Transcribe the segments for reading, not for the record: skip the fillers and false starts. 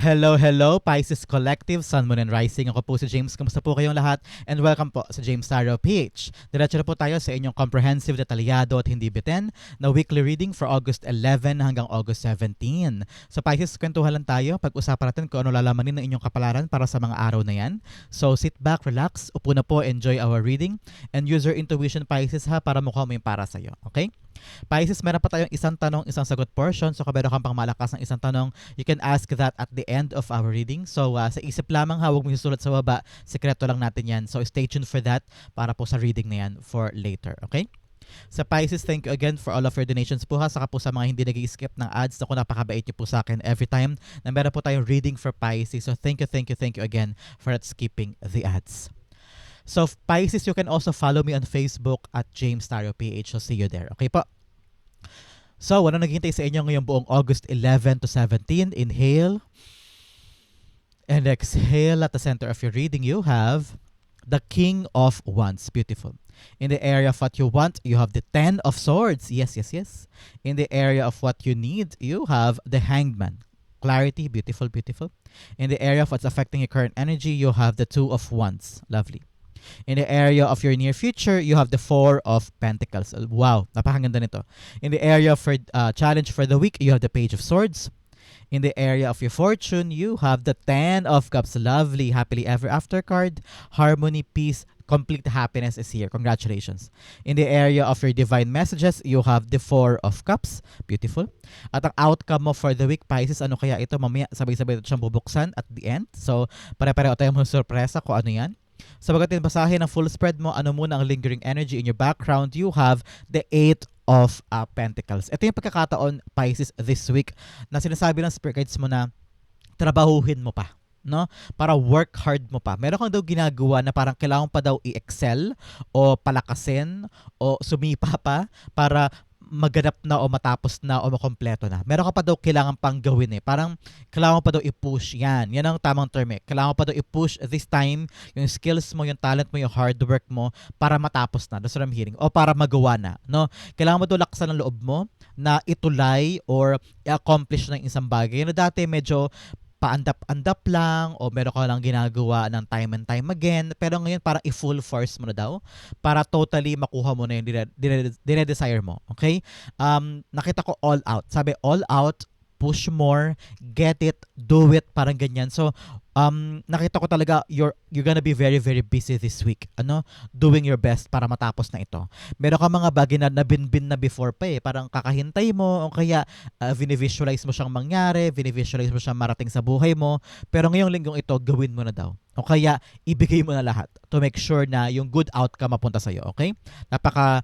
Hello, hello, Pisces Collective, Sun, Moon, and Rising. Ako po si James. Kamusta po kayong lahat? And welcome po sa James Tarot PH. Diretso na po tayo sa inyong comprehensive, detalyado at hindi bitin na weekly reading for August 11 hanggang August 17. So Pisces, kwentuhan lang tayo. Pag-usapan natin kung ano lalamanin ng inyong kapalaran para sa mga araw na yan. So sit back, relax, upo na po, enjoy our reading, and use your intuition, Pisces, ha, para mukha mo yung para sa'yo. Okay? Pisces, meron pa tayong isang tanong, isang sagot portion. So kung meron kang pang malakas ng isang tanong, you can ask that at the end of our reading. So sa isip lamang ha, huwag mo isulat sa baba. Sekreto lang natin yan. So stay tuned for that para po sa reading na yan for later. Okay? Sa Pisces, thank you again for all of your donations po ha. Saka po sa mga hindi nag-skip ng ads. Ako, napakabait niyo po sa akin every time na meron po tayong reading for Pisces. So thank you again for not skipping the ads. So Pisces, you can also follow me on Facebook at James Tarot PH. So see you there. Okay po? So, ano naghihintay sa inyo ngayong buong August 11 to 17? Inhale. And exhale. At the center of your reading, you have the King of Wands. Beautiful. In the area of what you want, you have the Ten of Swords. Yes. In the area of what you need, you have the Hangman. Clarity. Beautiful. In the area of what's affecting your current energy, you have the Two of Wands. Lovely. In the area of your near future, you have the Four of Pentacles. Wow, napakaganda nito. In the area for challenge for the week, you have the Page of Swords. In the area of your fortune, you have the Ten of Cups. Lovely, happily ever after card. Harmony, peace, complete happiness is here. Congratulations. In the area of your divine messages, you have the Four of Cups. Beautiful. At ang outcome mo for the week, Pisces, ano kaya ito? Mamaya sabay-sabay ito siyang bubuksan at the end. So, pare-pareho tayo mga sorpresa kung ano yan. Sa pagdating basahin ng full spread mo, ano muna ang lingering energy in your background, you have the Eight of Pentacles. Ito yung pagkakataon, Pisces, this week na sinasabi ng spirit guides mo na trabahuhin mo pa. No? Para work hard mo pa. Meron kang daw ginagawa na parang kailangan pa daw i-excel o palakasin o sumipa pa para maganap na o matapos na o makompleto na. Meron ka pa daw kailangan pang gawin eh. Parang kailangan pa daw i-push yan. Yan ang tamang term eh. Kailangan pa daw i-push this time yung skills mo, yung talent mo, yung hard work mo para matapos na. That's what I'm hearing. O para magawa na. No? Kailangan mo daw laksan ng loob mo na itulay or i-accomplish ng isang bagay. Na dati medyo paandap-andap lang o meron ka lang ginagawa ng time and time again, pero ngayon parang i-full force mo na daw para totally makuha mo na yung dinedesire mo. Okay? Nakita ko all out. Sabi all out, push more, get it, do it, parang ganyan. So, nakita ko talaga you're gonna be very busy this week. Doing your best para matapos na ito. Meron ka mga bagay na nabinbin na before pa eh. Parang kakahintay mo o kaya visualize mo siyang mangyari, visualize mo siyang marating sa buhay mo. Pero ngayong linggong ito, gawin mo na daw. O kaya, ibigay mo na lahat to make sure na yung good outcome mapunta sa'yo. Okay? Napaka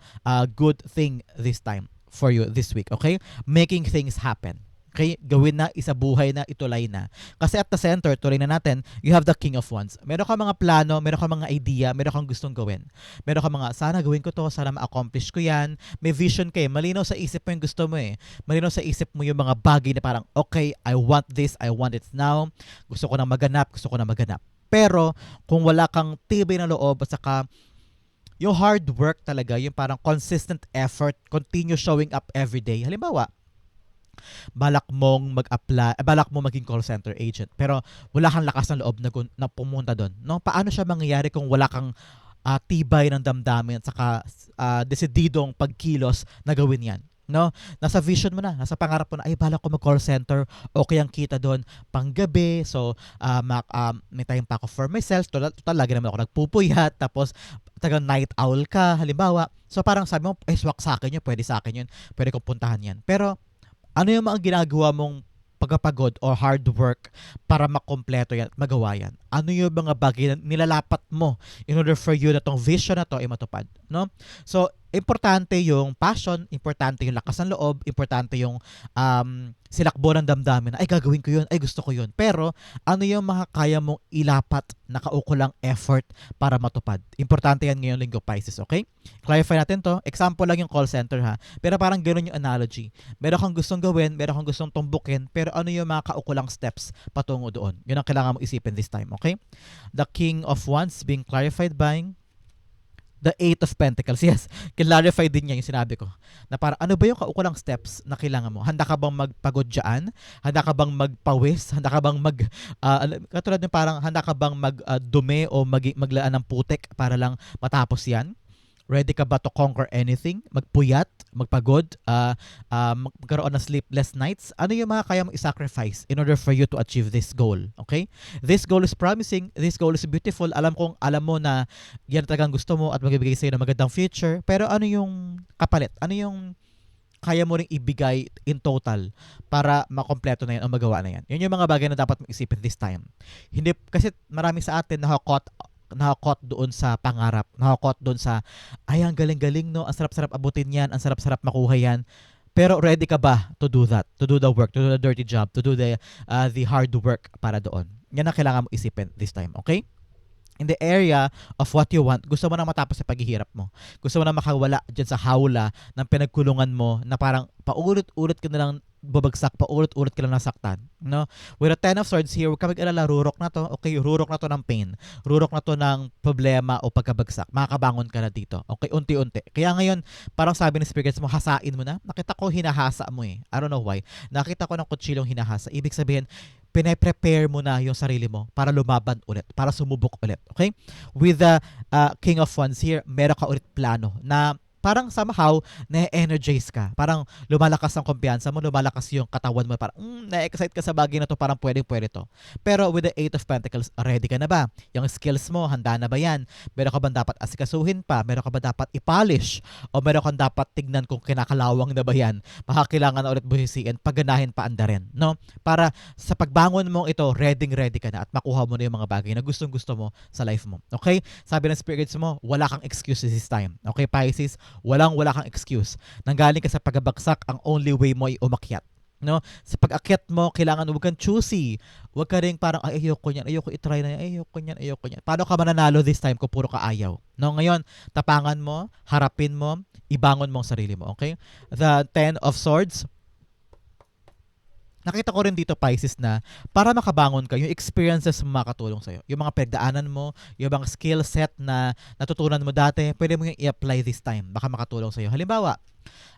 good thing this time for you this week. Okay? Making things happen. Okay, gawin na, isabuhay na, itulay na. Kasi at the center, tuloy na natin, you have the King of Wands. Meron ka mga plano, meron ka mga idea, meron kang gustong gawin. Meron ka mga, sana gawin ko to, sana ma-accomplish ko yan. May vision kayo. Malinaw sa isip mo yung gusto mo eh. Malinaw sa isip mo yung mga bagay na parang, okay, I want this, I want it now. Gusto ko na maganap. Pero, kung wala kang tibay na loob at saka yung hard work talaga, yung parang consistent effort, continue showing up every day. Halimbawa, balak mong mag-apply, balak mong maging call center agent, pero wala kang lakas ng loob na pumunta doon. No? Paano siya mangyayari kung wala kang tibay ng damdamin at saka desididong pagkilos na gawin yan? No? Nasa vision mo na, nasa pangarap mo na, ay balak ko mag-call center, okay ang kita doon panggabi, so may time pa ako for myself, total lagi naman ako nagpupuyat, tapos tagang night owl ka, halimbawa. So parang sabi mo, swak sa akin yun, pwede sa akin yun, pwede kong puntahan yan. Pero ano yung mga ginagawa mong pagpapagod or hard work para makompleto yan, magawa yan? Ano yung mga bagay na nilalapat mo in order for you na tong vision na to ay matupad? No? So, importante yung passion, importante yung lakas ng loob, importante yung silakbo ng damdamin na ay gagawin ko yun, ay gusto ko yun. Pero ano yung makakaya mong ilapat na kaukulang effort para matupad? Importante yan ngayong linggo, Pisces, okay? Clarify natin to. Example lang yung call center ha. Pero parang gano'n yung analogy. Meron kang gustong gawin, meron kang gustong tumbukin, pero ano yung mga kaukulang steps patungo doon? Yun ang kailangan mong isipin this time, okay? The King of Wands being clarified by The Eight of Pentacles. Yes, clarify din niya yung sinabi ko. Na para ano ba yung kaukulang steps na kailangan mo? Handa ka bang magpagod dyan? Handa ka bang magpawis? Handa ka bang katulad ng parang handa ka bang magdumi o maglaan ng putik para lang matapos yan? Ready ka ba to conquer anything? Magpuyat? Magpagod? Magkaroon ng sleepless nights? Ano yung mga kaya mong i-sacrifice in order for you to achieve this goal? Okay? This goal is promising. This goal is beautiful. Alam mo na yan talagang gusto mo at magbibigay sa'yo ng magandang future. Pero ano yung kapalit? Ano yung kaya mo ring ibigay in total para makompleto na yan o magawa na yan? Yun yung mga bagay na dapat mong isipin this time. Hindi, kasi marami sa atin nakakot doon sa pangarap, nakakot doon sa ay ang galing-galing no, ang sarap-sarap abutin yan, ang sarap-sarap makuha yan. Pero ready ka ba to do that, to do the work, to do the dirty job, to do the hard work para doon? Yan ang kailangan mo isipin this time, okay? In the area of what you want, gusto mo na matapos sa paghihirap mo. Gusto mo na makawala dyan sa hawla ng pinagkulungan mo na parang paulit-ulit ka na lang babagsak, paulit-ulit ka lang nasaktan. No? With a Ten of Swords here, huwag ka mag-alala, rurok na to. Okay, rurok na to ng pain. Rurok na to ng problema o pagkabagsak. Makakabangon ka na dito. Okay, unti-unti. Kaya ngayon, parang sabi ng spirits mo, hasain mo na. Nakita ko, hinahasa mo eh. I don't know why. Nakita ko ng kutsilong hinahasa. Ibig sabihin, pine-prepare mo na yung sarili mo para lumaban ulit, para sumubok ulit. Okay? With the King of Wands here, meron ka ulit plano na parang somehow na-energize ka. Parang lumalakas ang kumpiyansa mo, lumalakas yung katawan mo. Parang na-excite ka sa bagay na to, parang pwede to. Pero with the Eight of Pentacles, ready ka na ba? Yung skills mo, handa na ba yan? Meron ka ba dapat asikasuhin pa? Meron ka ba dapat i-polish? O meron ka dapat tignan kung kinakalawang na ba yan? Baka kailangan na ulit buhisiin, pagganahin pa anda rin. No? Para sa pagbangon mo ito, ready ka na at makuha mo na yung mga bagay na gustong-gusto mo sa life mo. Okay? Sabi ng spirits mo, wala kang excuses this time. Okay, Pisces? Wala kang excuse. Nanggaling ka sa pagbabagsak, ang only way mo ay umakyat. No? Sa pag-akyat mo, kailangan huwag kang choosy. Huwag ka rin parang, ay, ayoko niyan, ayoko i-try na yan, ayoko niyan. Paano ka mananalo this time kung puro ka ayaw? No? Ngayon, tapangan mo, harapin mo, ibangon mo ang sarili mo. Okay? The Ten of Swords, nakita ko rin dito, Pisces, na para makabangon ka, yung experiences mo makatulong sa'yo. Yung mga pinagdaanan mo, yung mga skill set na natutunan mo dati, pwede mo yung i-apply this time. Baka makatulong sa'yo. Halimbawa,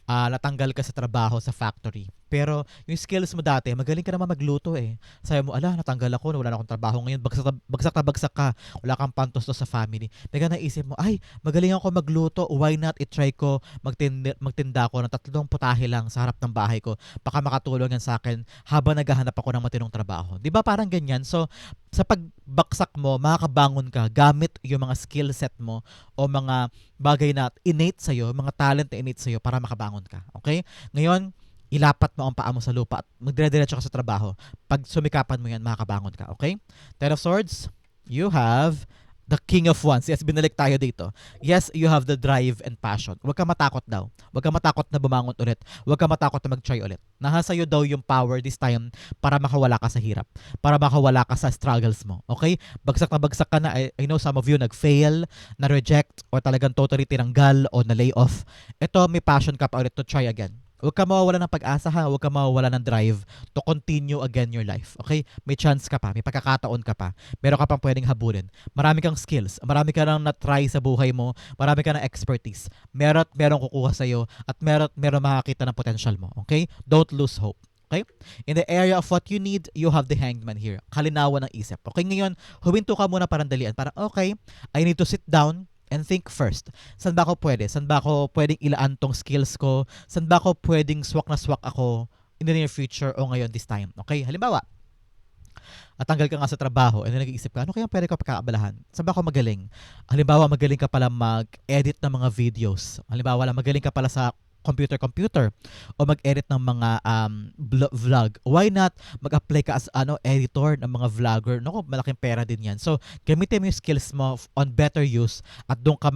natanggal ka sa trabaho sa factory. Pero yung skills mo dati, magaling ka naman magluto eh. Sabi mo, natanggal ako, wala na akong trabaho ngayon, bagsak ka, wala kang pantos sa family. Bigla naisip mo, ay, magaling ako magluto, why not i-try ko magtinda ko ng 3 putahe lang sa harap ng bahay ko. Baka makatulong yan sa akin habang naghahanap ako ng matinong trabaho. Di ba parang ganyan? So, sa pagbaksak mo, makakabangon ka gamit yung mga skill set mo o mga bagay na innate sa'yo, mga talent na innate sa'yo para makabangon ka. Okay? Ngayon, ilapat mo ang paa mo sa lupa at magdire-diretso ka sa trabaho. Pag sumikapan mo yan, makakabangon ka. Okay? Ten of Swords, you have the King of Wands. Yes, binalik tayo dito. Yes, you have the drive and passion. Huwag ka matakot daw. Huwag ka matakot na bumangon ulit. Huwag ka matakot na mag-try ulit. Nasa sa'yo daw yung power this time para makawala ka sa hirap. Para makawala ka sa struggles mo. Okay? Bagsak na bagsak ka na. I know some of you nag-fail, na-reject, or talagang totally tinanggal o na-lay off. Ito, may passion ka pa ulit to try again. Huwag ka mawawala ng pag-asa ha. Huwag ka mawawala ng drive to continue again your life. Okay? May chance ka pa. May pagkakataon ka pa. Meron ka pang pwedeng habulin. Marami kang skills. Marami ka nang na-try sa buhay mo. Marami ka ng expertise. Meron kukuha sa'yo at meron makakita ng potential mo. Okay? Don't lose hope. Okay? In the area of what you need, you have the Hangman here. Kalinawan ng isip. Okay? Ngayon, huminto ka muna parang dalian. Parang, okay, I need to sit down and think first. Saan ba ako pwede? Saan ba ako pwedeng ilaan tong skills ko? Saan ba ako pwedeng swak na swak ako in the near future o ngayon this time? Okay? Halimbawa, tanggal ka nga sa trabaho and then nag-iisip ka, ano kaya pwede ko pagkaabalahan? Saan ba ako magaling? Halimbawa, magaling ka pala mag-edit ng mga videos. Halimbawa, magaling ka pala sa computer o mag-edit ng mga vlog. Why not mag-apply ka as editor ng mga vlogger? Naku, malaking pera din yan. So, gamitin mo yung skills mo on better use at doon ka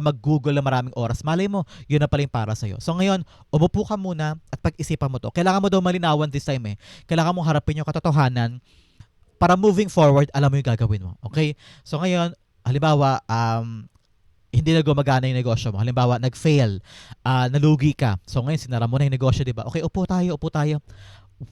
mag-Google ng maraming oras. Malay mo, yun na pala yung para sa'yo. So ngayon, umupo ka muna at pag-isipan mo to. Kailangan mo daw malinawan this time eh. Kailangan mo harapin yung katotohanan para moving forward, alam mo yung gagawin mo. Okay? So ngayon, halimbawa, hindi na gumagana yung negosyo mo. Halimbawa, nag-fail, nalugi ka. So ngayon, sinara mo na yung negosyo, di ba? Okay, upo tayo.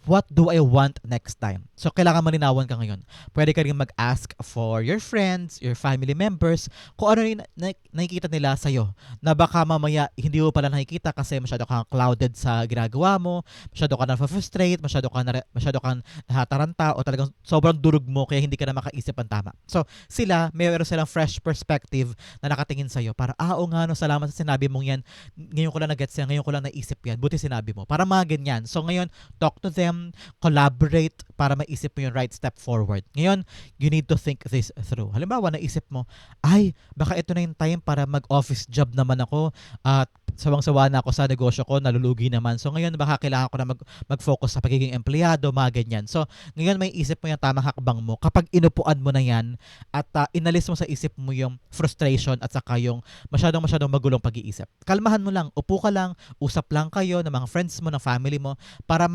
what do I want next time? So, kailangan malinawan ka ngayon. Pwede ka rin mag-ask for your friends, your family members, kung ano yung nakikita nila sa'yo. Na baka mamaya hindi mo pala nakikita kasi masyado kang clouded sa ginagawa mo, masyado ka na-frustrate, masyado kang nahataranta, o talagang sobrang durug mo kaya hindi ka na makaisip ang tama. So, sila, mayroon silang fresh perspective na nakatingin sa'yo. Para, oo nga, no, salamat sa sinabi mong yan. Ngayon ko lang na-gets yan, ngayon ko lang naisip yan. Buti sinabi mo. Para mga ganyan. So, ngayon, talk to them, collaborate para maisip mo yung right step forward. Ngayon, you need to think this through. Halimbawa, naisip mo, ay, baka ito na yung time para mag-office job naman ako at sawang-sawa na ako sa negosyo ko, nalulugi naman. So ngayon, baka kailangan ko na mag-focus sa pagiging empleyado, mga ganyan. So ngayon, may isip mo yung tamang hakbang mo. Kapag inupuan mo na yan at inalis mo sa isip mo yung frustration at saka yung masyadong magulong pag-iisip. Kalmahan mo lang, upo ka lang, usap lang kayo ng mga friends mo, ng family mo, para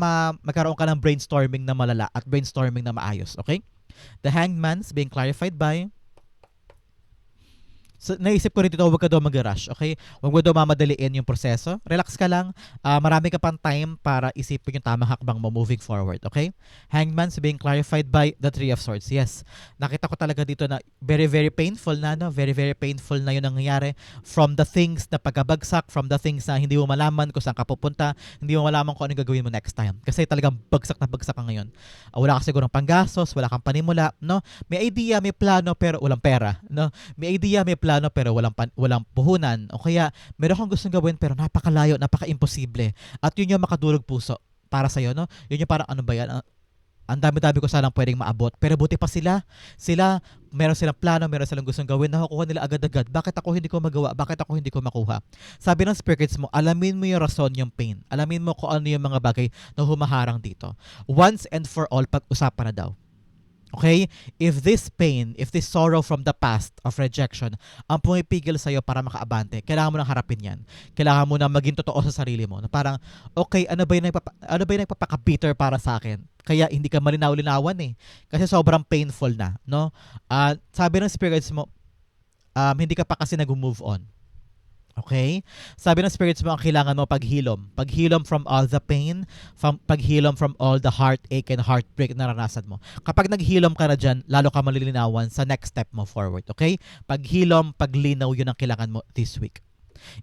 magkaroon ka ng brainstorming na malala at brainstorming na maayos. Okay? The Hanged Man's being clarified by... So, naisip ko rin dito, huwag ka daw mag-rush, okay? Huwag mo daw mamadaliin yung proseso. Relax ka lang. Marami ka pang time para isipin yung tamang hakbang mo moving forward, okay? Hangman's being clarified by the Three of Swords. Yes, nakita ko talaga dito na very, very painful na, no? Very, very painful na yun nangyayari from the things na pagkabagsak, from the things na hindi mo malaman kung saan ka pupunta, hindi mo malaman kung ano gagawin mo next time. Kasi talagang bagsak na bagsak ka ngayon. Wala ka sigurong panggastos, wala kang panimula, no? May idea, may plano, pero walang pera, no? May idea, may plano pero walang puhunan, o kaya meron kang gustong gawin pero napakalayo, napaka-imposible, at yun yung makadurog puso para sa'yo, no? Yun yung parang ano ba yan, ang dami-dami ko sanang pwedeng maabot, pero buti pa sila meron silang plano, meron silang gustong gawin, nakukuha nila agad-agad. Bakit ako hindi ko magawa? Bakit ako hindi ko makuha? Sabi ng spirits mo, alamin mo yung rason, yung pain, alamin mo kung ano yung mga bagay na humaharang dito. Once and for all, pag-usapan na daw. Okay? If this pain, if this sorrow from the past of rejection ang pumipigil sa'yo para makaabante, kailangan mo nang harapin yan. Kailangan mo nang maging totoo sa sarili mo. Na parang, okay, ano ba yung nagpapaka-bitter para sa akin? Kaya hindi ka malinaw-linawan eh. Kasi sobrang painful na. No? Sabi ng spirits mo, hindi ka pa kasi nag-move on. Okay? Sabi ng spirits mo, ang kailangan mo paghilom. Paghilom from all the pain, paghilom from all the heartache and heartbreak na naranasan mo. Kapag naghilom ka na dyan, lalo ka malilinawan sa next step mo forward. Okay? Paghilom, paglinaw, yun ang kailangan mo this week.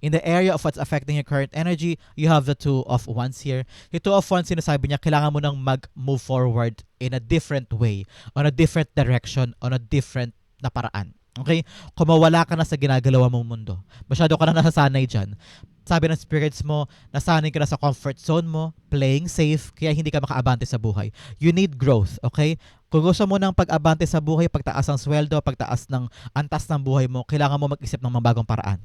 In the area of what's affecting your current energy, you have the Two of Wands here. Yung Two of Wands, sinasabi niya, kailangan mo nang mag-move forward in a different way, on a different direction, on a different na paraan. Okay? Kung mawala ka na sa ginagalawa mong mundo, masyado ka na nasasanay dyan. Sabi ng spirits mo, nasanay ka na sa comfort zone mo, playing safe, kaya hindi ka makaabante sa buhay. You need growth, okay? Kung gusto mo ng pag-abante sa buhay, pagtaas ng sweldo, pagtaas ng antas ng buhay mo, kailangan mo mag-isip ng mga bagong paraan.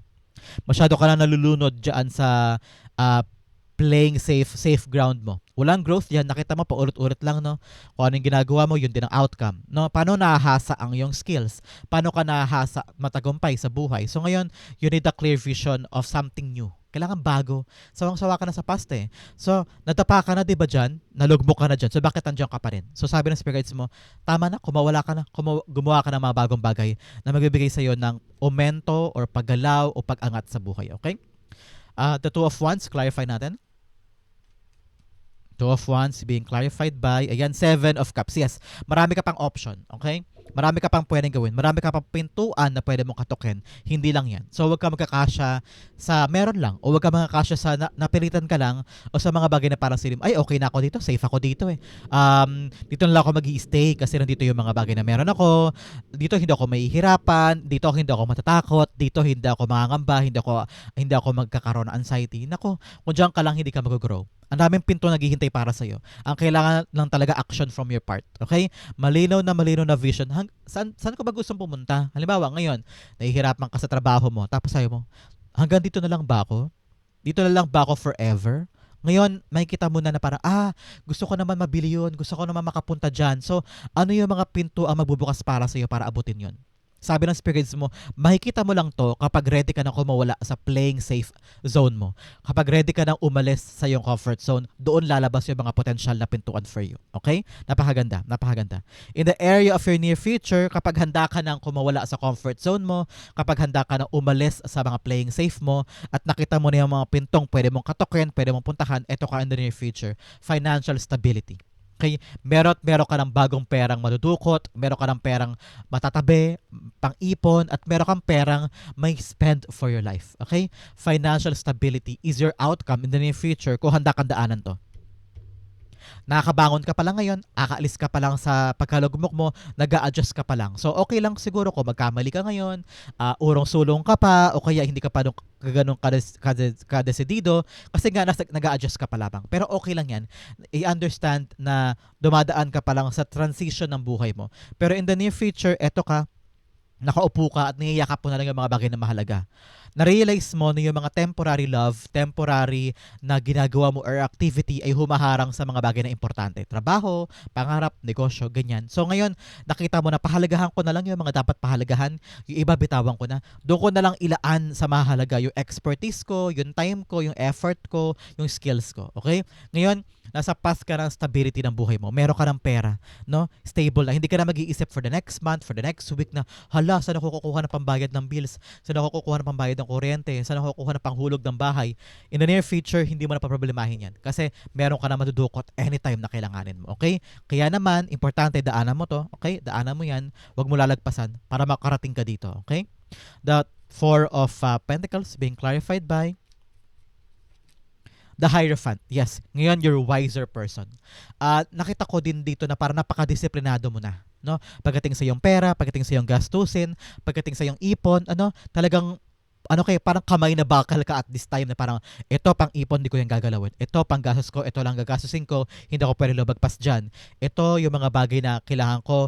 Masyado ka na nalulunod dyan sa playing safe ground mo. Walang growth yan. Nakita mo, paulit-ulit lang, no? Kung anong ginagawa mo, yun din ang outcome. No? Paano nahahasa ang iyong skills? Paano ka nahahasa matagumpay sa buhay? So ngayon, you need a clear vision of something new. Kailangan bago. Sawang-sawa ka na sa past eh. So, nadapa ka na, di ba dyan? Nalugmok ka na dyan. So, bakit nandiyan ka pa rin? So, sabi ng spirits mo, tama na, kumawala ka na, gumawa ka ng mga bagong bagay na magbibigay sa'yo ng aumento or paggalaw o pag-angat sa buhay. Okay? The Two of Wands, clarify natin. Two of Wands being clarified by, ayan, Seven of Cups. Yes, marami ka pang option, okay? Marami ka pang pwedeng gawin. Marami ka pang pintuan na pwede mong katukin. Hindi lang yan. So, huwag ka magkakasya sa meron lang. O huwag ka magkakasya sa napilitan ka lang o sa mga bagay na parang silim, ay, okay na ako dito. Safe ako dito eh. Dito na lang ako mag-i-stay kasi nandito yung mga bagay na meron ako. Dito hindi ako mahihirapan. Dito hindi ako matatakot. Dito hindi ako mangangamba. Hindi ako magkakaroon ng anxiety. Nako, kung diyan ka lang, hindi ka mag-grow. Ang daming pinto naghihintay para sa'yo. Ang kailangan lang talaga action from your part. Okay? Malinaw na vision. Saan ka ba gustong pumunta? Halimbawa, ngayon, nahihirapan ka sa trabaho mo. Tapos sayo mo, hanggang dito na lang ba ako? Dito na lang ba ako forever? Ngayon, makikita mo na para, gusto ko naman mabili yun. Gusto ko naman makapunta dyan. So, ano yung mga pinto ang magbubukas para sa'yo para abutin yun? Sabi ng spirits mo, makikita mo lang to kapag ready ka na kumawala sa playing safe zone mo. Kapag ready ka nang umalis sa iyong comfort zone, doon lalabas yung mga potential na pintuan for you. Okay? Napakaganda, napakaganda. In the area of your near future, kapag handa ka nang kumawala sa comfort zone mo, kapag handa ka nang umalis sa mga playing safe mo, at nakita mo na yung mga pintong pwede mong katukin, pwede mong puntahan, eto ka in the near future. Financial stability. Okay, meron ka ng bagong perang madudukot, meron ka ng perang matatabi, pang-ipon, at meron kang perang may spend for your life. Okay? Financial stability is your outcome in the near future kung handa kang daanan to. Nakakabangon ka pa lang ngayon, akaalis ka pa lang sa pagkalugmok mo, nag-a-adjust ka pa lang. So, okay lang siguro kung magkamali ka ngayon, urong-sulong ka pa, o kaya hindi ka pa ganun kadesidido, kasi nga nag-a-adjust ka pa lamang. Pero okay lang yan. I-understand na dumadaan ka pa lang sa transition ng buhay mo. Pero in the near future, eto ka, nakaupo ka at niyayakap mo na lang yung mga bagay na mahalaga. Na-realize mo na yung mga temporary love, temporary na ginagawa mo or activity ay humaharang sa mga bagay na importante. Trabaho, pangarap, negosyo, ganyan. So ngayon, nakita mo na pahalagahan ko na lang yung mga dapat pahalagahan, yung iba bitawan ko na. Doon ko na lang ilaan sa mahalaga yung expertise ko, yung time ko, yung effort ko, yung skills ko. Okay? Ngayon, nasa path ka ng stability ng buhay mo. Meron ka ng pera, no? Stable na. Hindi ka na mag-iisip for the next month, for the next week na, hala, saan ako kukuha ng pambayad ng bills? Saan ako kukuha ng pambayad ng kuryente? Saan ako kukuha ng panghulog ng bahay? In the near future, hindi mo na paproblemahin yan. Kasi meron ka na madudukot anytime na kailanganin mo. Okay? Kaya naman, importante, daanan mo to. Okay? Daanan mo yan. Huwag mo lalagpasan para makarating ka dito. Okay? The Four of Pentacles being clarified by the Hierophant. Yes, ngayon you're a wiser person. Nakita ko din dito na parang napakadisiplinado mo na, no? Pagdating sa iyong pera, pagdating sa iyong gastusin, pagdating sa iyong ipon, talagang parang kamay na bakal ka at this time na parang ito pang ipon, di ko yung gagalawin. Ito pang gastos ko, ito lang gagastusin ko, hindi ako pwede lumagpas dyan. Ito yung mga bagay na kailangan ko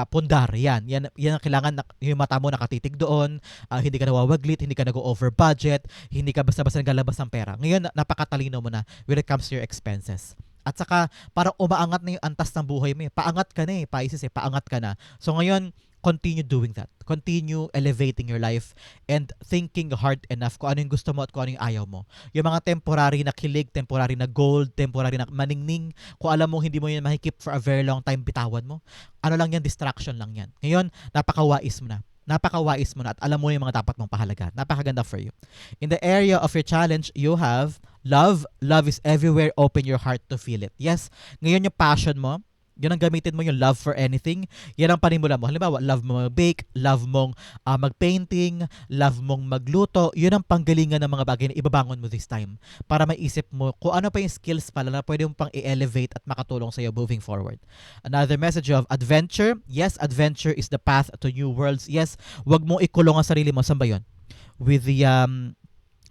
pundar, yan ang kailangan yung mata mo nakatitig doon, hindi ka nawawaglit, hindi ka nag-over budget, hindi ka basta-basta naglalabas ng pera. Ngayon, napakatalino mo na when it comes to your expenses. At saka, parang umaangat na yung antas ng buhay mo. Paangat ka na Pisces paangat ka na. So ngayon, continue doing that. Continue elevating your life and thinking hard enough kung ano yung gusto mo at kung ano yung ayaw mo. Yung mga temporary na kilig, temporary na gold, temporary na maningning, kung alam mo hindi mo yun mahikip for a very long time, bitawan mo. Ano lang yan, distraction lang yan. Ngayon, napakawais mo na. Napakawais mo na at alam mo yung mga dapat mong pahalaga. Napakaganda for you. In the area of your challenge, you have love. Love is everywhere. Open your heart to feel it. Yes, ngayon yung passion mo, yun ang gamitin mo, yung love for anything. Yan ang panimula mo. Halimbawa, love mo mag-bake, love mong mag-painting, love mong magluto. Yun ang panggalingan ng mga bagay na ibabangon mo this time. Para maisip mo kung ano pa yung skills pala na pwede mo pang i-elevate at makatulong sa'yo moving forward. Another message of adventure. Yes, adventure is the path to new worlds. Yes, wag mong ikulong ang sarili mo. Saan ba yun? With the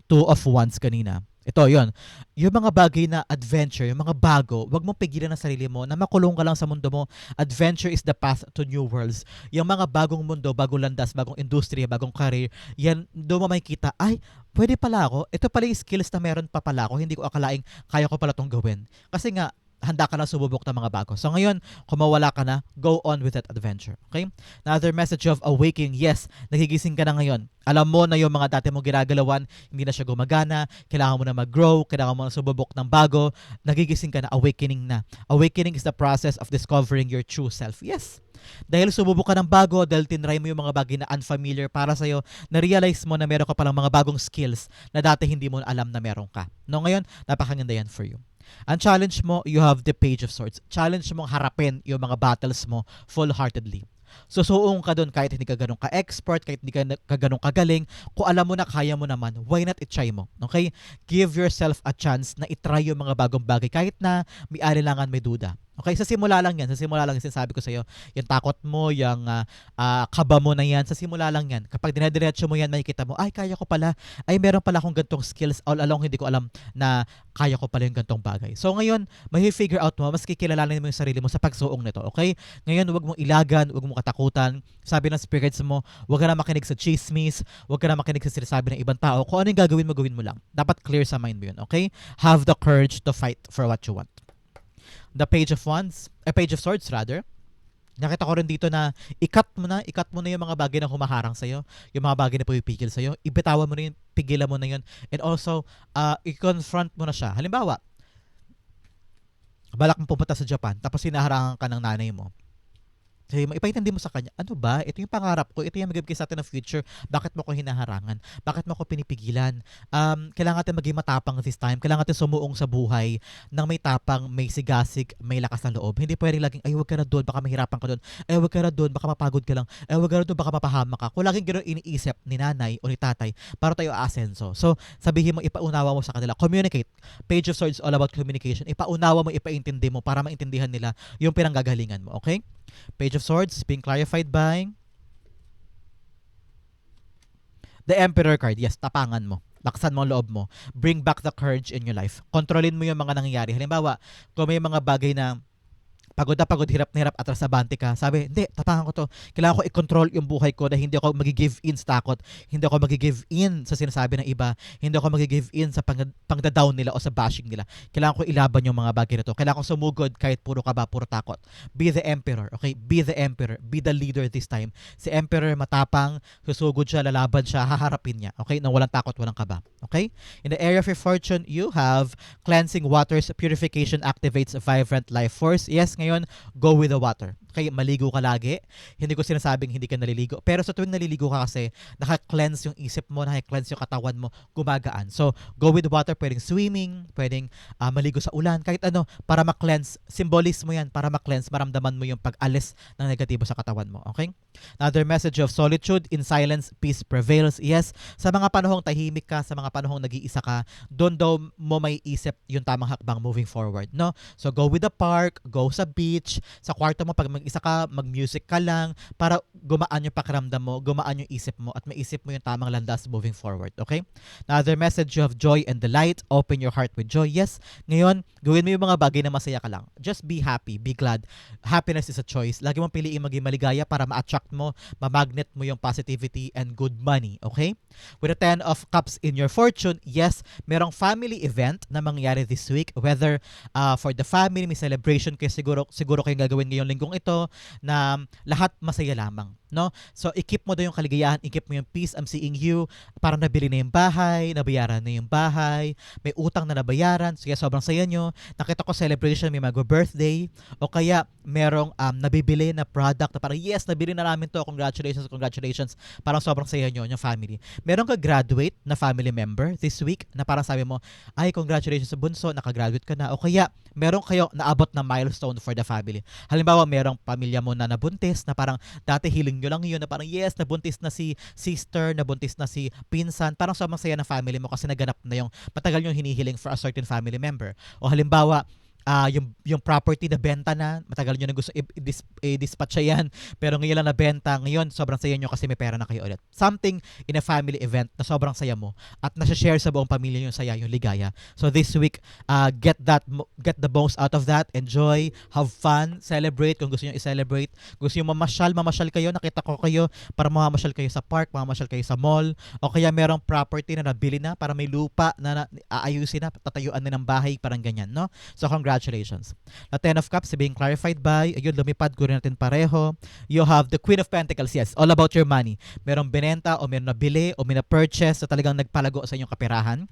Two of Wands kanina. Ito, yon. Yung mga bagay na adventure, yung mga bago, wag mong pigilan ang sarili mo na makulong ka lang sa mundo mo. Adventure is the path to new worlds. Yung mga bagong mundo, bagong landas, bagong industriya, bagong career, yan, doon mo makikita, ay, pwede pala ako. Ito pala yung skills na meron pa pala ako. Hindi ko akalaing kaya ko pala itong gawin. Kasi nga, handa ka na sububok ng mga bago. So ngayon, kung mawala ka na, go on with that adventure. Okay? Another message of awakening. Yes, nagigising ka na ngayon. Alam mo na yung mga dati mong ginagalawan, hindi na siya gumagana, kailangan mo na mag-grow, kailangan mo na sububok ng bago, nagigising ka na, awakening na. Awakening is the process of discovering your true self. Yes. Dahil sububok ka ng bago, dahil tinry mo yung mga bagay na unfamiliar para sa'yo, na-realize mo na meron ka palang mga bagong skills na dati hindi mo alam na meron ka. No, ngayon, napakaganda yan for you. Ang challenge mo, you have the Page of Swords. Challenge mong harapin yung mga battles mo full-heartedly. Susuong ka doon kahit hindi ka ganun ka-expert, kahit hindi ka ganun kagaling. Kung alam mo na kaya mo naman, why not i-try mo? Okay? Give yourself a chance na i-try yung mga bagong bagay kahit na may alinlangan, may duda. Okay, sa simula lang yan. Sa simula lang sinasabi ko sa iyo, yung takot mo, yung kaba mo na yan, sa simula lang yan. Kapag dinadiretso mo yan, makikita mo, ay, kaya ko pala, ay, meron pala akong gantong skills. All along, hindi ko alam na kaya ko pala yung gantong bagay. So ngayon, may figure out mo, mas kikilalanin mo yung sarili mo sa pagsuong nito, okay? Ngayon, huwag mong ilagan, huwag mong katakutan. Sabi ng spirits mo, huwag ka na makinig sa chismis, huwag ka na makinig sa sinasabi ng ibang tao. Kung ano yung gagawin mo lang. Dapat clear sa mind mo yun, okay? Have the courage to fight for what you want. The Page of Wands, a Page of Swords rather. Nakita ko rin dito na ikat mo na yung mga bagay na humaharang sa'yo, yung mga bagay na pumipigil sa'yo, ibitawan mo na yun, pigilan mo na yun, and also, i-confront mo na siya. Halimbawa, balak mo pumunta sa Japan, tapos hinaharangan ka ng nanay mo. Sabi mo, ipaintindi mo sa kanya, ano ba? Ito yung pangarap ko, ito yung magiging sa atin ng future. Bakit mo ko hinaharangan? Bakit mo ko pinipigilan? Kailangan natin maging matapang this time. Kailangan natin sumuong sa buhay ng may tapang, may sigasig, may lakas ng loob. Hindi pwedeng laging, ay huwag ka na doon, baka mahirapan ka doon. Ay huwag ka na doon, baka mapagod ka lang. Ay huwag ka na doon, baka mapahama ka. Kung laging gano'n iniisip ni nanay o ni tatay, para tayo aasenso. So, sabihin mo, ipaunawa mo sa kanila. Communicate. Page of Swords all about communication. Ipaunawa mo, ipaintindi mo para maintindihan nila yung pinanggagalingan mo. Okay? Page of Swords is being clarified by the Emperor card. Yes, tapangan mo. Laksan mo ang loob mo. Bring back the courage in your life. Kontrolin mo yung mga nangyayari. Halimbawa, kung may mga bagay na pagod na pagod, hirap na hirap, atras na bante ka. Sabi, hindi, tapangan ko to. Kailangan ko i-control yung buhay ko na hindi ako mag-give in sa takot. Hindi ako mag-give in sa sinasabi ng iba. Hindi ako mag-give in sa pang-down nila o sa bashing nila. Kailangan ko ilaban yung mga bagay na to. Kailangan ko sumugod kahit puro kaba, puro takot. Be the emperor, okay? Be the emperor. Be the leader this time. Si emperor matapang, susugod siya, lalaban siya, haharapin niya. Okay? Nang walang takot, walang kaba. Okay? In the area of your fortune, you have cleansing waters, purification activates a vibrant life force. Yes, ngayon, go with the water. Okay, maligo ka lagi. Hindi ko sinasabing hindi ka naliligo. Pero sa tuwing naliligo ka kasi, naka-cleanse yung isip mo, naka-cleanse yung katawan mo, gumagaan. So, go with the water. Pwedeng swimming, pwedeng maligo sa ulan, kahit ano, para ma-cleanse. Symbolismo yan, para ma-cleanse, maramdaman mo yung pag-alis ng negatibo sa katawan mo. Okay? Another message of solitude, in silence, peace prevails. Yes, sa mga panahong tahimik ka, sa mga panahong nag-iisa ka, doon daw mo may isip yung tamang hakbang moving forward. No? So, go with the park, go sa beach, sa kwarto mo, pag mag-isa ka, mag-music ka lang, para gumaan yung pakiramdam mo, gumaan yung isip mo, at maisip mo yung tamang landas moving forward. Okay? Another message of joy and delight, open your heart with joy. Yes, ngayon, gawin mo yung mga bagay na masaya ka lang. Just be happy, be glad. Happiness is a choice. Lagi mong piliin maging maligaya para ma-attract mo, ma-magnet mo yung positivity and good money. Okay? With the 10 of Cups in your fortune, yes, merong family event na mangyayari this week, whether for the family, may celebration kayo, siguro kayong gagawin ngayong linggong ito, na lahat masaya lamang, no? So, i-keep mo daw yung kaligayahan, i-keep mo yung peace. I'm seeing you, parang nabili na yung bahay, nabayaran na yung bahay, may utang na nabayaran, so kaya sobrang saya nyo. Nakita ko celebration, may mag-birthday, o kaya merong nabibili na product na parang, yes, nabili na namin to, congratulations, congratulations. Parang sobrang saya nyo, yung family. Meron ka graduate na family member this week, na parang sabi mo, ay, congratulations sa bunso, nakagraduate ka na. O kaya, meron kayo naabot na milestone for the family. Halimbawa, merong pamilya mo na nabuntis, na parang dati hiling nyo lang yun, na parang yes, nabuntis na si sister, nabuntis na si pinsan, parang sobrang saya ng family mo kasi naganap na yung matagal yung hinihiling for a certain family member. O halimbawa, yung property na benta na, matagal nyo na gusto i-dispatch yan, pero ngayon lang nabenta, ngayon sobrang saya nyo kasi may pera na kayo ulit. Something in a family event na sobrang saya mo at nasa-share sa buong pamilya yung saya, yung ligaya. So this week, get the most out of that, enjoy, have fun, celebrate kung gusto nyo i-celebrate. Gusto nyo mamasyal kayo, nakita ko kayo, para mamamasyal kayo sa park, mamamasyal kayo sa mall, o kaya merong property na nabili na, para may lupa na aayusin na, tatayuan na ng bahay, parang ganyan, no? So congratulations. The 10 of Cups being clarified by, ayun, lumipad ko rin natin pareho. You have the Queen of Pentacles, yes, all about your money. Merong binenta o merong nabili o may na-purchase na talagang nagpalago sa inyong kaperahan.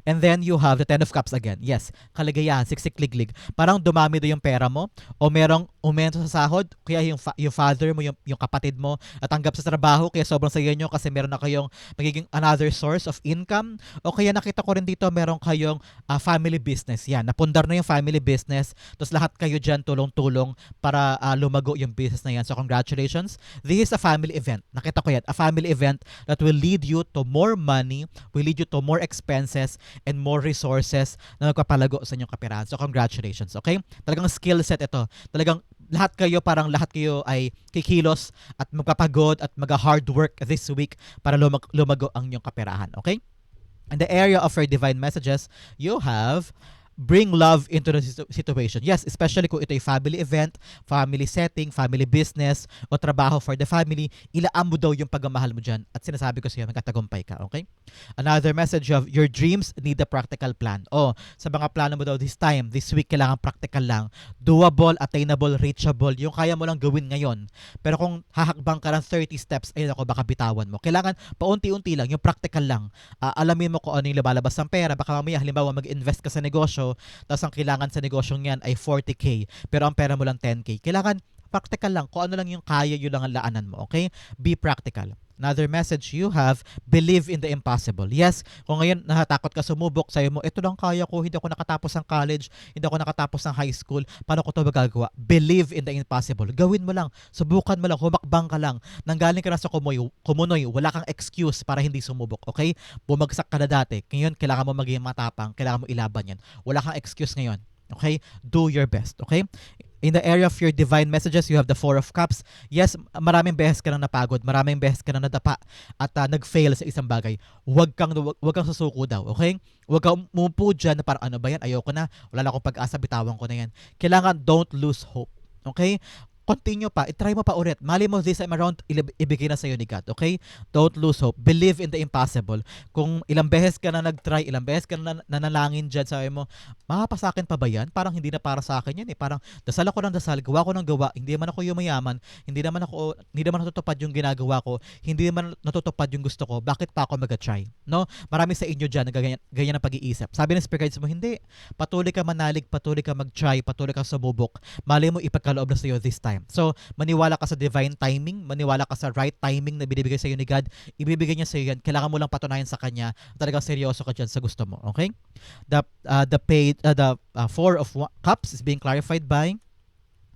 And then you have the 10 of Cups again. Yes, kaligayahan, siksik-liglig. Parang dumami do yung pera mo o merong umento sa sahod, kaya yung father mo, yung kapatid mo, natanggap sa trabaho, kaya sobrang saya nyo kasi meron na kayong magiging another source of income. O kaya nakita ko rin dito, meron kayong family business. Yan, napundar na yung family business. Tapos lahat kayo dyan tulong-tulong para lumago yung business na yan. So congratulations. This is a family event. Nakita ko yan, a family event that will lead you to more money, will lead you to more expenses, and more resources na nagpapalago sa inyong kaperahan. So congratulations, okay? Talagang skill set ito. Talagang lahat kayo ay kikilos at magpapagod at mag-hard work this week para lumago ang inyong kaperahan, okay? In the area of your divine messages, you have bring love into the situation. Yes, especially kung ito ay family event, family setting, family business, o trabaho for the family, ilaan mo daw yung pagmamahal mo dyan. At sinasabi ko sa'yo, magkatagumpay ka, okay? Another message of your dreams need a practical plan. Oh, sa mga plano mo daw this time, this week, kailangan practical lang. Doable, attainable, reachable. Yung kaya mo lang gawin ngayon. Pero kung hahakbang ka ng 30 steps, ayun ako, baka bitawan mo. Kailangan paunti-unti lang, yung practical lang. Alamin mo kung ano yung lumalabas ng pera. Baka mamaya, halimbawa, mag-invest ka sa negosyo, tapos ang kailangan sa negosyong yan ay 40K, pero ang pera mo lang 10K. Kailangan practical lang. Kung ano lang yung kaya, yun lang ang laanan mo. Okay? Be practical. Another message you have, believe in the impossible. Yes, kung ngayon nahatakot ka sumubok, sayo mo, ito lang kaya ko, hindi ako nakatapos ng college, hindi ako nakatapos ng high school, paano ko ito magagawa? Believe in the impossible. Gawin mo lang, subukan mo lang, humakbang ka lang. Nanggaling ka na sa kumunoy, wala kang excuse para hindi sumubok, okay? Bumagsak ka na dati, ngayon kailangan mo maging matapang, kailangan mo ilaban yan. Wala kang excuse ngayon. Okay? Do your best. Okay? In the area of your divine messages, you have the Four of Cups. Yes, maraming beses ka nang napagod, maraming beses ka nang nadapa at nag-fail sa isang bagay. Huwag kang susuko daw, okay? Huwag kang umupo dyan na parang ano ba yan, ayoko na, wala na akong pag-asa, bitawan ko na yan. Kailangan don't lose hope, okay? Continue pa, itry mo pa ulit. Mali mo this time around, ibigay na sa'yo ni God, okay? Don't lose hope. Believe in the impossible. Kung ilang beses ka na nag-try, ilang beses ka na nanalangin dyan, sabi mo, makapasakin pa ba yan? Parang hindi na para sa akin yan eh. Parang dasal ako ng dasal, gawa ko ng gawa, hindi naman ako yumayaman, hindi naman natutupad yung ginagawa ko, hindi naman natutupad yung gusto ko, bakit pa ako mag-try? No? Marami sa inyo dyan na ganyan ang pag-iisip. Sabi ng spirit guides mo, hindi. Patuloy ka manalig, patuloy ka mag-try, patuloy ka sumubok. Mali mo ipagkaloob na sa'yo this time. So, maniwala ka sa divine timing, maniwala ka sa right timing na binibigay sa iyo ni God. Ibibigay niya sa iyo yan. Kailangan mo lang patunayan sa kanya talagang seryoso ka diyan sa gusto mo, okay? The Four of Cups is being clarified by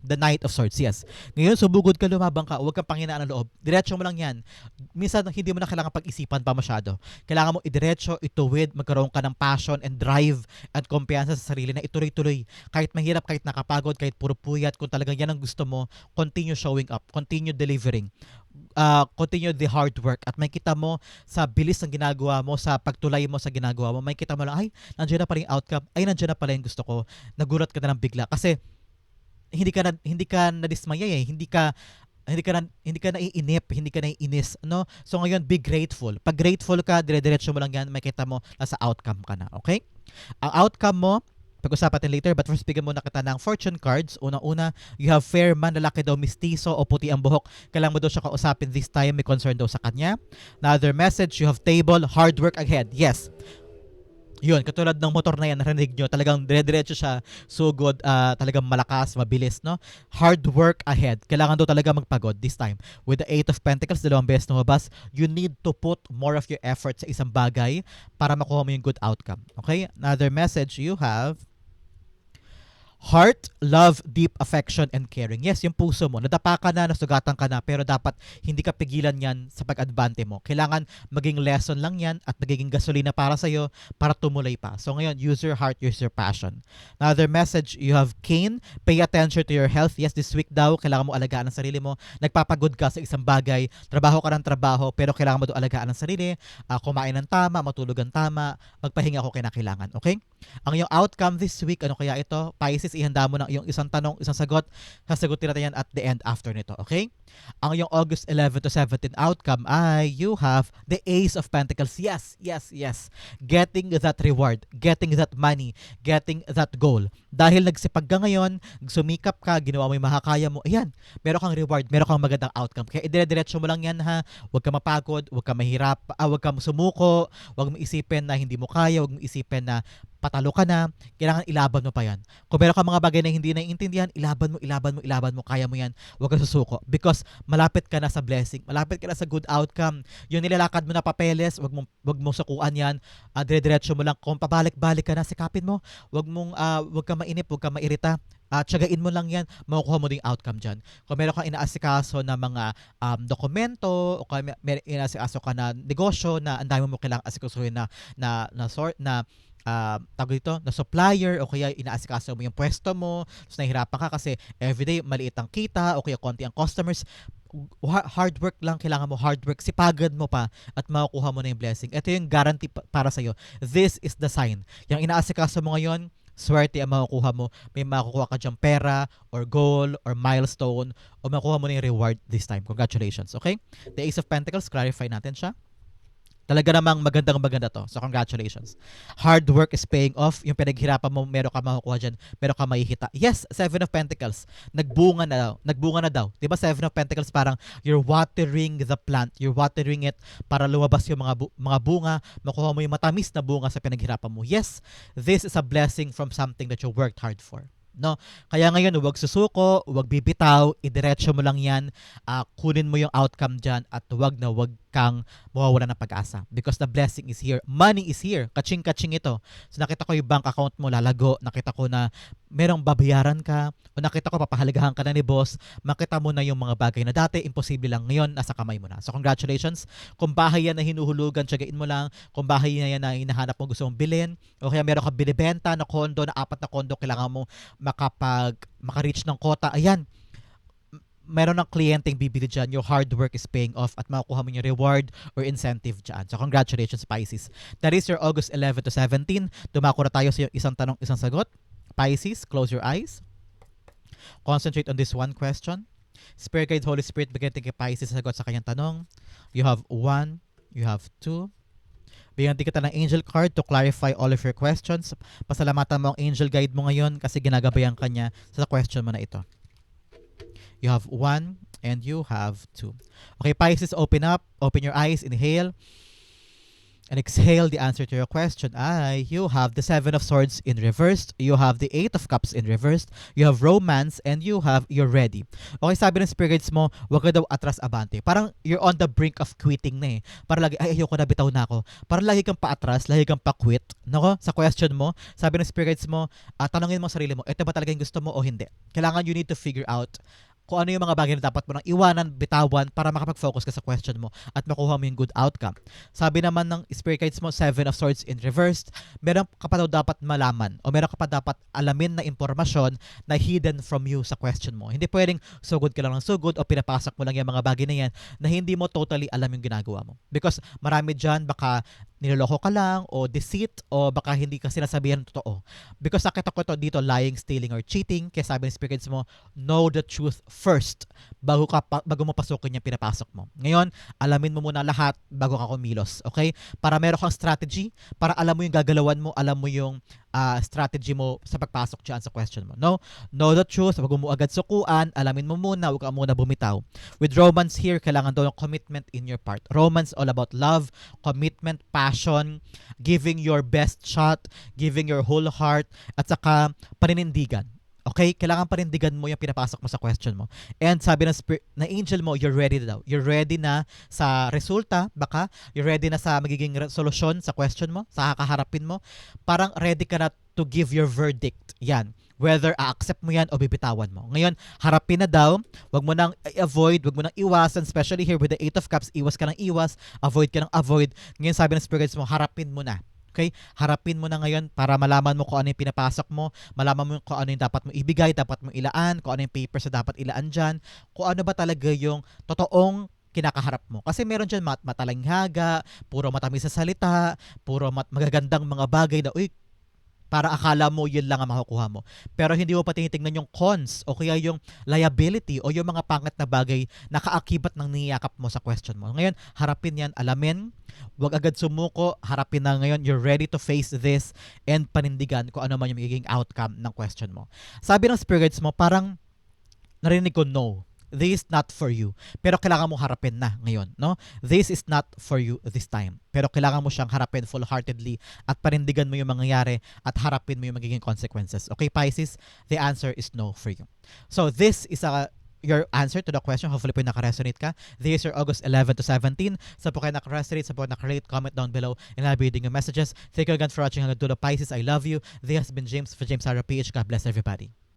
the Knight of Swords, yes. Ngayon, subugod ka, lumabang ka, huwag kang panghinaan ng loob. Diretso mo lang yan. Minsan, hindi mo na kailangan pag-isipan pa masyado. Kailangan mo idiretso, ituwid, magkaroon ka ng passion and drive and kumpiyansa sa sarili na ituloy-tuloy. Kahit mahirap, kahit nakapagod, kahit puro puyat, kung talagang yan ang gusto mo, continue showing up, continue delivering. Continue the hard work at may kita mo sa bilis ng ginagawa mo, sa pagtulay mo sa ginagawa mo, may kita mo lang, ay, nandiyan na pala yung outcome, ay, nandiyan na pala yung gusto ko. Nagulat ka na ng bigla. Kasi, hindi ka na dismaya eh. Hindi ka naiinip, hindi ka naiinis, no? So ngayon, be grateful. Pag grateful ka, dire-diretso mo lang yan, makita mo nasa outcome ka na, okay? Ang outcome mo, pag-usapan natin later, but first bigyan muna kita ng fortune cards. Unang-una, you have fair man, lalaki daw, mistiso o puti ang buhok. Kailangan mo daw siya kausapin this time, may concern daw sa kanya. Another message, you have table, hard work ahead. Yes. Yun, katulad ng motor na yan, narinig nyo, talagang dire-diretso siya, sugod, talagang malakas, mabilis, no? Hard work ahead. Kailangan daw talaga magpagod this time. With the Eight of Pentacles, dalawang beses lumabas, you need to put more of your effort sa isang bagay para makuha mo yung good outcome. Okay? Another message you have, heart, love, deep affection, and caring. Yes, yung puso mo. Nadapa ka na, nasugatan ka na, pero dapat hindi ka pigilan yan sa pag-advante mo. Kailangan maging lesson lang yan at magiging gasolina para sa'yo para tumuloy pa. So ngayon, use your heart, use your passion. Another message, you have Cain. Pay attention to your health. Yes, this week daw, kailangan mo alagaan ang sarili mo. Nagpapagod ka sa isang bagay. Trabaho ka ng trabaho, pero kailangan mo daw alagaan ang sarili. Kumain ng tama, matulog ng tama, magpahinga kung kailangan. Okay? Ang iyong outcome this week, ano kaya ito? Pisces, ihanda mo na yung isang tanong, isang sagot. Sasagutin natin yan at the end after nito, okay? Ang iyong August 11 to 17 outcome ay you have the Ace of Pentacles. Yes, yes, yes. Getting that reward, getting that money, getting that goal. Dahil nagsipag ka ngayon, sumikap ka, ginawa mo yung mahakaya mo, ayan, meron kang reward, meron kang magandang outcome. Kaya idire-diretso mo lang yan ha. Huwag ka mapagod, huwag ka mahirap, huwag ka sumuko, huwag mo isipin na hindi mo kaya, huwag mo isipin na patalo ka na, kailangan ilaban mo pa yan. Kung meron ka mga bagay na hindi naiintindihan, ilaban mo, kaya mo yan, huwag ka susuko. Because malapit ka na sa blessing, malapit ka na sa good outcome. Yung nilalakad mo na papeles, wag mong sukuan yan, dire-diretso mo lang. Kung pabalik-balik ka na, sikapin mo, wag ka mainip, wag ka mairita, tsagain mo lang yan, makukuha mo din outcome dyan. Kung meron kang inaasikaso na mga dokumento, o kung meron inaasikaso ka na negosyo na ang dami mo kailangang asikasuhin tawag dito, na supplier, o kaya inaasikaso mo yung pwesto mo, tapos nahihirapan ka kasi everyday maliit ang kita, o kaya konti ang customers, hard work lang, kailangan mo hard work, sipagan mo pa at makukuha mo na yung blessing. Ito yung guarantee para sa'yo. This is the sign. Yung inaasikaso mo ngayon, swerte ang makukuha mo. May makukuha ka dyang pera, or goal, or milestone, o makukuha mo na yung reward this time. Congratulations, okay? The Ace of Pentacles, clarify natin siya. Talaga namang maganda to. So, congratulations. Hard work is paying off. Yung pinaghirapan mo, meron ka makukuha dyan, meron ka mahihita. Yes, Seven of Pentacles. Nagbunga na daw. Nagbunga na daw. Diba Seven of Pentacles, parang you're watering the plant. You're watering it para lumabas yung mga bunga. Makuha mo yung matamis na bunga sa pinaghirapan mo. Yes, this is a blessing from something that you worked hard for. No? Kaya ngayon, huwag susuko, huwag bibitaw, idiretso mo lang yan, kunin mo yung outcome dyan, at huwag kang mawawala ng pag-asa. Because the blessing is here. Money is here. Kaching-kaching ito. So nakita ko yung bank account mo lalago, nakita ko na merong babayaran ka, o nakita ko papahalagahan ka na ni boss, makita mo na yung mga bagay na dati, imposible lang ngayon, nasa kamay mo na. So congratulations. Kung bahay yan na hinuhulugan, tiyagain mo lang. Kung bahay yan na hinahanap mo, gusto mong bilhin, o kaya meron ka binibenta na kondo, na 4 na kondo, kailangan mo maka-reach ng quota, ayan, meron ng kliyenteng bibili dyan, your hard work is paying off at makukuha mo yung reward or incentive dyan. So congratulations, Pisces. That is your August 11 to 17. Dumako na tayo sa isang tanong, isang sagot. Pisces, close your eyes. Concentrate on this one question. Spirit guide, Holy Spirit, bigyan kay Pisces sagot sa kanyang tanong. You have 1, you have 2. Bigyan kita ng angel card to clarify all of your questions. Pasalamatan mo ang angel guide mo ngayon kasi ginagabayan ka niya sa question mo na ito. You have 1 and you have 2. Okay, Pisces, open up. Open your eyes. Inhale. And exhale. The answer to your question ay, you have the 7 of Swords in reversed. You have the 8 of Cups in reversed. You have romance and you have you're ready. Okay, sabi ng spirit guides mo, wag ka daw atras abante. Parang you're on the brink of quitting na eh. Parang lagi, ay ayoko na, bitaw na ako. Parang lagi kang paatras, lagi kang pa-quit. Nako, sa question mo, sabi ng spirit guides mo, tanongin mo sarili mo, ito ba talaga yung gusto mo o hindi? Kailangan you need to figure out kung ano yung mga bagay na dapat mo nang iwanan, bitawan para makapag-focus ka sa question mo at makuha mo yung good outcome. Sabi naman ng spirit guides mo, 7 of Swords in reversed, meron ka pa daw dapat malaman o meron ka pa dapat alamin na impormasyon na hidden from you sa question mo. Hindi pwedeng sugod ka lang ng sugod o pinapasok mo lang yung mga bagay na yan na hindi mo totally alam yung ginagawa mo. Because marami dyan baka niloloko ka lang o deceit o baka hindi ka sinasabihan ng totoo. Because nakita ko ito dito, lying, stealing, or cheating. Kaya sabi ng spirit guides mo, know the truth first bago mo pasukin yung pinapasok mo. Ngayon, alamin mo muna lahat bago ka kumilos. Okay? Para meron kang strategy, para alam mo yung gagalawan mo, alam mo yung strategy mo sa pagpasok dyan sa question mo. No? Know the truth, wag mo agad sukuan, alamin mo muna, wag ka muna bumitaw. With romance here, kailangan daw ng commitment in your part. Romance all about love, commitment, passion, giving your best shot, giving your whole heart, at saka paninindigan. Okay? Kailangan panindigan mo yung pinapasok mo sa question mo. And sabi na angel mo, you're ready na daw. You're ready na sa resulta, baka. You're ready na sa magiging solusyon sa question mo, sa kakaharapin mo. Parang ready ka na to give your verdict. Yan. Whether a-accept mo yan o bibitawan mo. Ngayon, harapin na daw. Wag mo nang i-avoid, wag mo nang iwasan. Especially here with the 8 of Cups, iwas ka nang iwas, avoid ka nang avoid. Ngayon sabi ng spirit guides mo, harapin mo na. Okay? Harapin mo na ngayon para malaman mo kung ano yung pinapasok mo, malaman mo kung ano yung dapat mo ibigay, dapat mo ilaan, kung ano yung papers na dapat ilaan dyan, kung ano ba talaga yung totoong kinakaharap mo. Kasi meron dyan matalanghaga, puro matamis sa salita, puro magagandang mga bagay na, uy, para akala mo yun lang ang makukuha mo. Pero hindi mo pa tinitingnan yung cons o kaya yung liability o yung mga pangit na bagay na kaakibat ng niyakap mo sa question mo. Ngayon, harapin yan, alamin, huwag agad sumuko, harapin na ngayon, you're ready to face this and panindigan kung ano man yung magiging outcome ng question mo. Sabi ng spirit guides mo, parang narinig ko no. This is not for you. Pero kailangan mo harapin na ngayon, no? This is not for you this time. Pero kailangan mo siyang harapin full-heartedly at panindigan mo yung mangyayari at harapin mo yung magiging consequences. Okay, Pisces? The answer is no for you. So this is your answer to the question. Hopefully po naka-resonate ka. This is your August 11 to 17. Sa po kayo naka-resonate, sa po naka-rate, comment down below and I'll be reading your messages. Thank you again for watching hanggang dulo, Pisces. I love you. This has been James for James Sarah PH. God bless everybody.